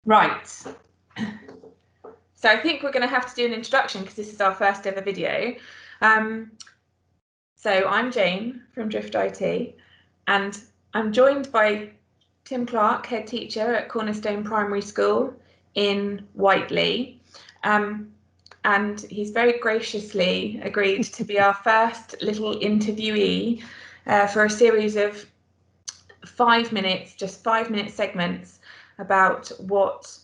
Right. So I think we're going to have to do an introduction because this is our first ever video. So I'm Jane from Drift IT, and I'm joined by Tim Clarke, head teacher at Cornerstone Primary School in Whiteley. And he's very graciously agreed to be our first little interviewee for a series of 5 minutes, just 5-minute segments about what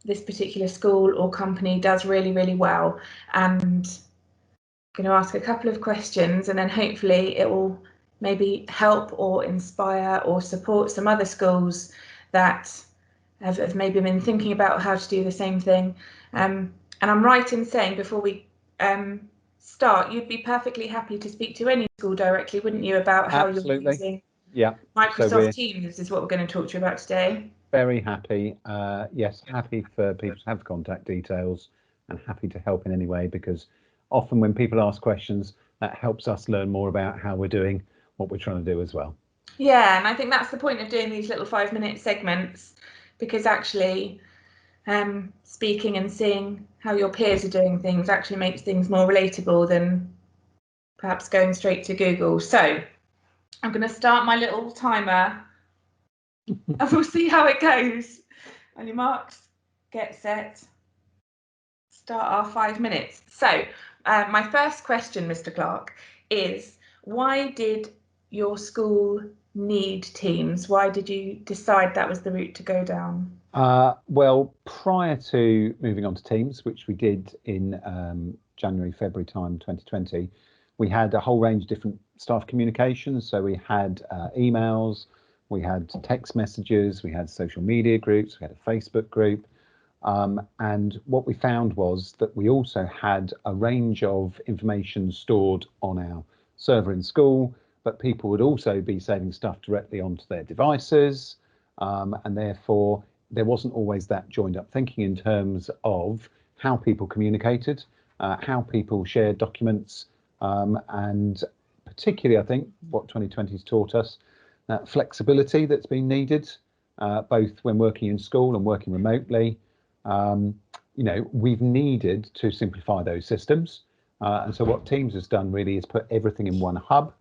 this particular school or company does really, really well. And I'm going to ask a couple of questions, and then hopefully it will maybe help or inspire or support some other schools that have maybe been thinking about how to do the same thing. And I'm right in saying, before we start, you'd be perfectly happy to speak to any school directly, wouldn't you, about how you're using Microsoft Teams is what we're going to talk to you about today. Very happy. Yes, happy for people to have contact details and happy to help in any way, because often when people ask questions, that helps us learn more about how we're doing what we're trying to do as well. Yeah, and I think that's the point of doing these little 5-minute segments, because actually speaking and seeing how your peers are doing things actually makes things more relatable than perhaps going straight to Google. So I'm going to start my little timer and we'll see how it goes. On your marks, get set, start our 5 minutes. So my first question, Mr. Clarke, is why did your school need Teams? Why did you decide that was the route to go down? Well, prior to moving on to Teams, which we did in January, February time 2020, we had a whole range of different staff communications. So we had emails, we had text messages, we had social media groups, we had a Facebook group. And what we found was that we also had a range of information stored on our server in school, but people would also be saving stuff directly onto their devices. And therefore, there wasn't always that joined up thinking in terms of how people communicated, how people shared documents, and particularly, I think, what 2020 has taught us, that flexibility that's been needed, both when working in school and working remotely. We've needed to simplify those systems. And so what Teams has done really is put everything in one hub,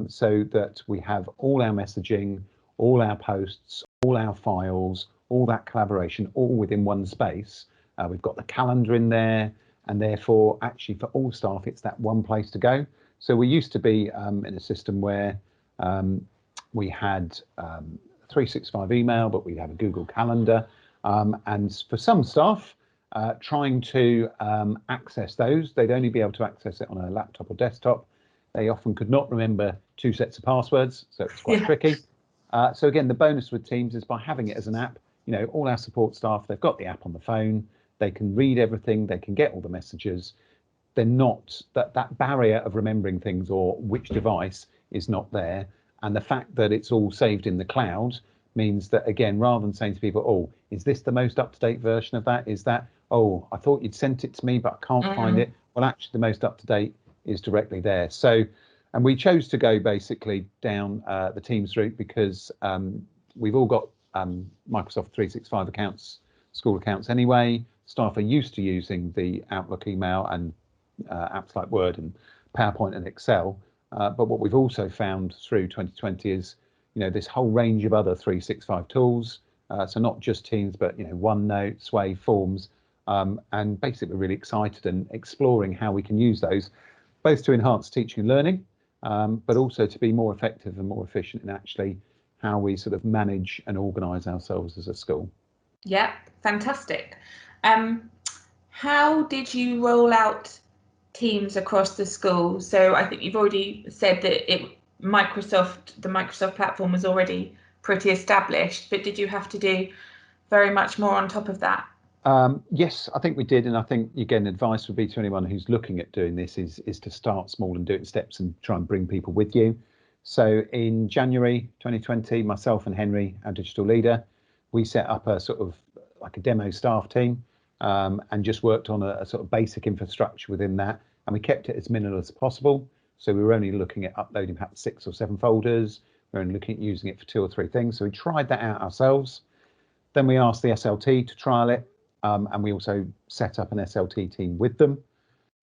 so that we have all our messaging, all our posts, all our files, all that collaboration, all within one space. We've got the calendar in there, and therefore actually for all staff, it's that one place to go. So we used to be in a system where we had 365 email, but we'd have a Google Calendar. And for some staff, trying to access those, they'd only be able to access it on a laptop or desktop. They often could not remember 2 sets of passwords, so it's quite tricky. So again, the bonus with Teams is by having it as an app, all our support staff, they've got the app on the phone, they can read everything, they can get all the messages. They're not, that barrier of remembering things or which device is not there. And the fact that it's all saved in the cloud means that, again, rather than saying to people, oh, is this the most up-to-date version of that? Is that, oh, I thought you'd sent it to me, but I can't find it. Well, actually, the most up-to-date is directly there. So, and we chose to go basically down the Teams route because we've all got Microsoft 365 accounts, school accounts anyway. Staff are used to using the Outlook email and apps like Word and PowerPoint and Excel. But what we've also found through 2020 is, this whole range of other 365 tools. So not just Teams, but, OneNote, Sway, Forms. And basically we're really excited and exploring how we can use those, both to enhance teaching and learning, but also to be more effective and more efficient in actually how we sort of manage and organise ourselves as a school. Yeah, fantastic. How did you roll out Teams across the school? So I think you've already said that the Microsoft platform was already pretty established, but did you have to do very much more on top of that? Yes, I think we did. And I think, again, advice would be to anyone who's looking at doing this is to start small and do it in steps and try and bring people with you. So in January 2020, myself and Henry, our digital leader, we set up a sort of like a demo staff team and just worked on a sort of basic infrastructure within that. And we kept it as minimal as possible. So we were only looking at uploading perhaps 6 or 7 folders. We were only looking at using it for 2 or 3 things. So we tried that out ourselves. Then we asked the SLT to trial it, and we also set up an SLT team with them.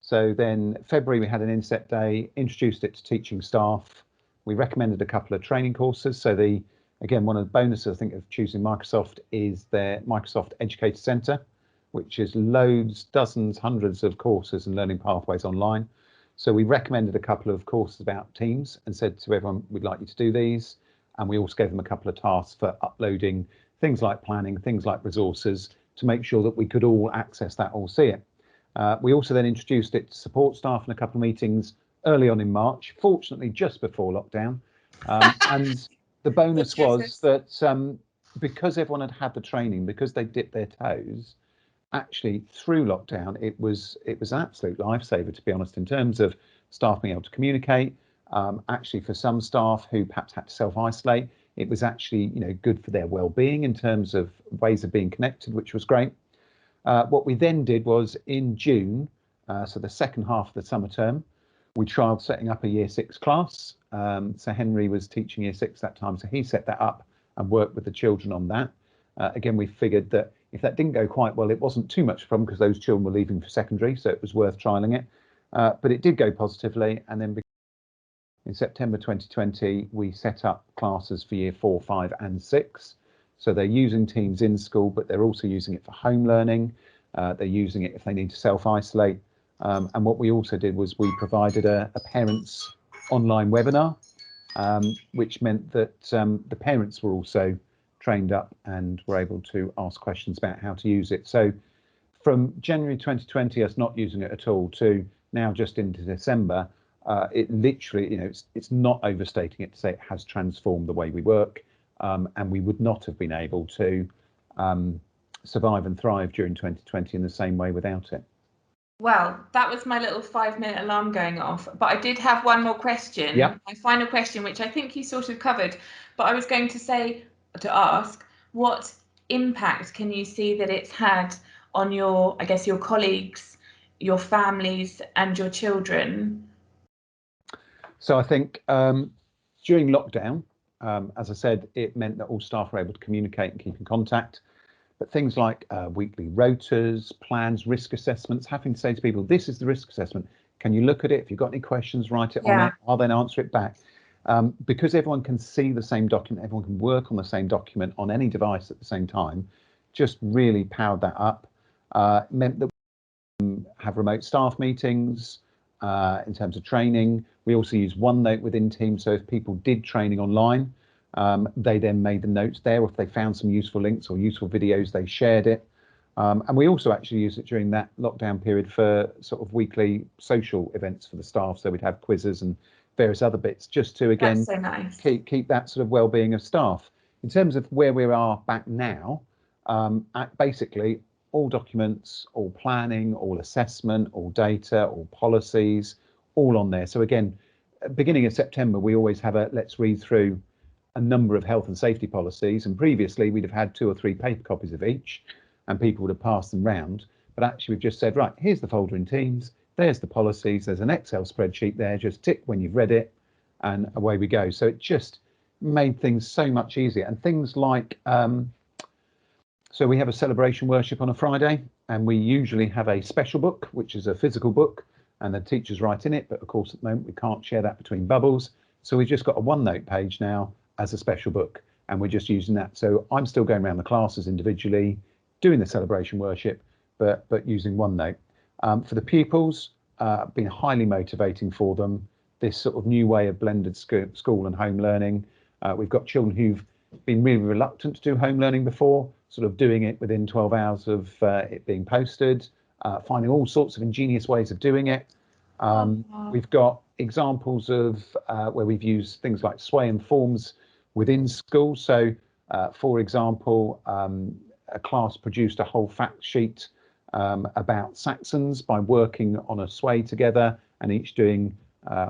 So then February, we had an inset day, introduced it to teaching staff. We recommended a couple of training courses. So again, one of the bonuses, I think, of choosing Microsoft is their Microsoft Educator Centre, which is loads, dozens, hundreds of courses and learning pathways online. So we recommended a couple of courses about Teams and said to everyone, we'd like you to do these. And we also gave them a couple of tasks for uploading things like planning, things like resources, to make sure that we could all access that, all see it. We also then introduced it to support staff in a couple of meetings early on in March, fortunately just before lockdown. And the bonus was that because everyone had had the training, because they dipped their toes, actually through lockdown, it was an absolute lifesaver, to be honest, in terms of staff being able to communicate. Actually, for some staff who perhaps had to self-isolate, it was actually good for their well-being in terms of ways of being connected, which was great. What we then did was in June, so the second half of the summer term, we trialled setting up a year 6 class. So Henry was teaching year 6 that time, so he set that up and worked with the children on that. Again, we figured that if that didn't go quite well, it wasn't too much problem because those children were leaving for secondary, so it was worth trialling it. But it did go positively, and then in September 2020, we set up classes for year 4, 5 and 6. So they're using Teams in school, but they're also using it for home learning. They're using it if they need to self-isolate. And what we also did was we provided a parents' online webinar, which meant that the parents were also trained up and were able to ask questions about how to use it. So from January 2020, us not using it at all, to now just into December, it literally, it's not overstating it to say it has transformed the way we work, and we would not have been able to survive and thrive during 2020 in the same way without it. Well, that was my little 5-minute alarm going off, but I did have one more question. Yeah. My final question, which I think you sort of covered, but I was going to ask, what impact can you see that it's had on your colleagues, your families and your children? So I think during lockdown, as I said, it meant that all staff were able to communicate and keep in contact. But things like weekly rotas, plans, risk assessments, having to say to people, this is the risk assessment. Can you look at it? If you've got any questions, write it on it. I'll then answer it back. Because everyone can see the same document, everyone can work on the same document on any device at the same time, just really powered that up. Meant that we have remote staff meetings in terms of training. We also use OneNote within Teams, so if people did training online, they then made the notes there. If they found some useful links or useful videos, they shared it. And we also actually used it during that lockdown period for sort of weekly social events for the staff. So we'd have quizzes and various other bits just to, again, so nice. keep that sort of well-being of staff. In terms of where we are back now, at basically all documents, all planning, all assessment, all data, all policies, all on there. So again, beginning of September, we always have a let's read through a number of health and safety policies, and previously we'd have had 2 or 3 paper copies of each and people would have passed them round, but actually we've just said, right, here's the folder in Teams, there's the policies, there's an Excel spreadsheet there, just tick when you've read it and away we go. So it just made things so much easier. And things like so we have a celebration worship on a Friday, and we usually have a special book, which is a physical book, and the teachers write in it, but of course at the moment we can't share that between bubbles, so we've just got a OneNote page now as a special book, and we're just using that. So I'm still going around the classes individually, doing the celebration worship, but using OneNote. For the pupils, been highly motivating for them, this sort of new way of blended school and home learning. We've got children who've been really reluctant to do home learning before, sort of doing it within 12 hours of it being posted, finding all sorts of ingenious ways of doing it. We've got examples of where we've used things like sway and forms within school. So, for example, a class produced a whole fact sheet about Saxons by working on a sway together and each doing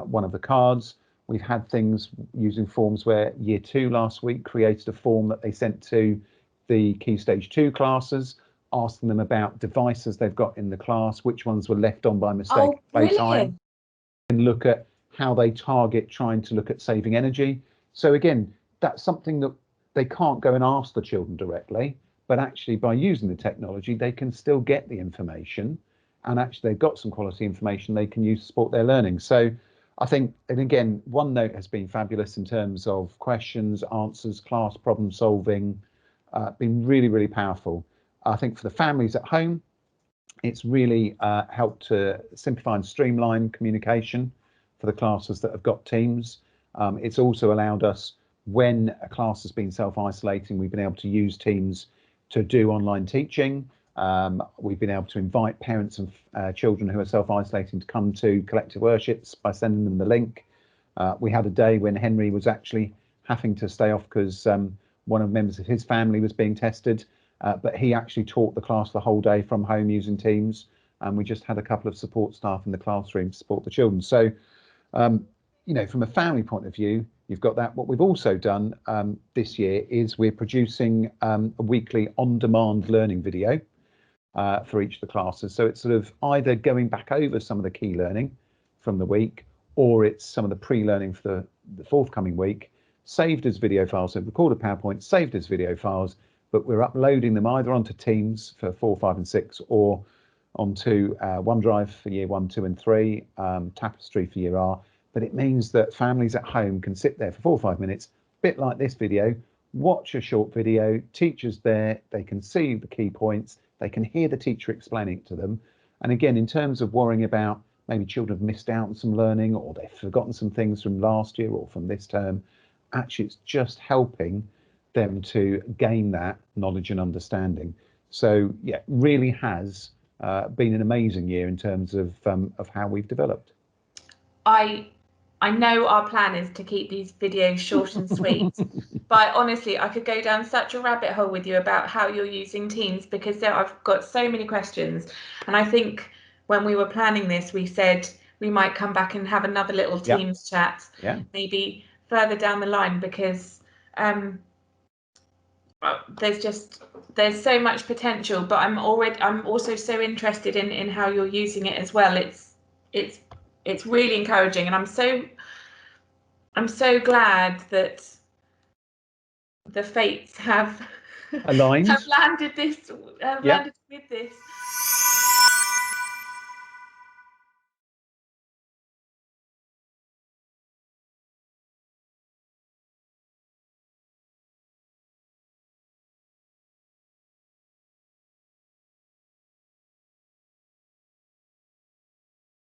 one of the cards. We've had things using forms where Year 2 last week created a form that they sent to the Key Stage 2 classes, asking them about devices they've got in the class, which ones were left on by mistake at playtime, and look at how they target trying to look at saving energy. So again, that's something that they can't go and ask the children directly, but actually by using the technology, they can still get the information, and actually they've got some quality information they can use to support their learning. So I think, and again, OneNote has been fabulous in terms of questions, answers, class problem solving, been really, really powerful. I think for the families at home, it's really helped to simplify and streamline communication for the classes that have got Teams. It's also allowed us, when a class has been self-isolating, we've been able to use Teams to do online teaching. We've been able to invite parents of children who are self-isolating to come to collective worships by sending them the link. We had a day when Henry was actually having to stay off because one of the members of his family was being tested, but he actually taught the class the whole day from home using Teams, and we just had a couple of support staff in the classroom to support the children. So, you know, from a family point of view, you've got that. What we've also done this year is we're producing a weekly on-demand learning video for each of the classes. So it's sort of either going back over some of the key learning from the week, or it's some of the pre-learning for the forthcoming week, saved as video files. So recorded PowerPoint, saved as video files, but we're uploading them either onto Teams for 4, 5 and 6, or onto OneDrive for year 1, 2 and 3, Tapestry for year R. But it means that families at home can sit there for 4 or 5 minutes, a bit like this video, watch a short video, teachers there, they can see the key points, they can hear the teacher explaining it to them. And again, in terms of worrying about maybe children have missed out on some learning, or they've forgotten some things from last year or from this term, actually it's just helping them to gain that knowledge and understanding. So yeah, really has been an amazing year in terms of how we've developed. I know our plan is to keep these videos short and sweet, but honestly, I could go down such a rabbit hole with you about how you're using Teams, because I've got so many questions. And I think when we were planning this, we said we might come back and have another little Teams chat, maybe further down the line, because there's so much potential. But I'm also so interested in how you're using it as well. It's really encouraging, and I'm so glad that the fates have aligned, have landed with this.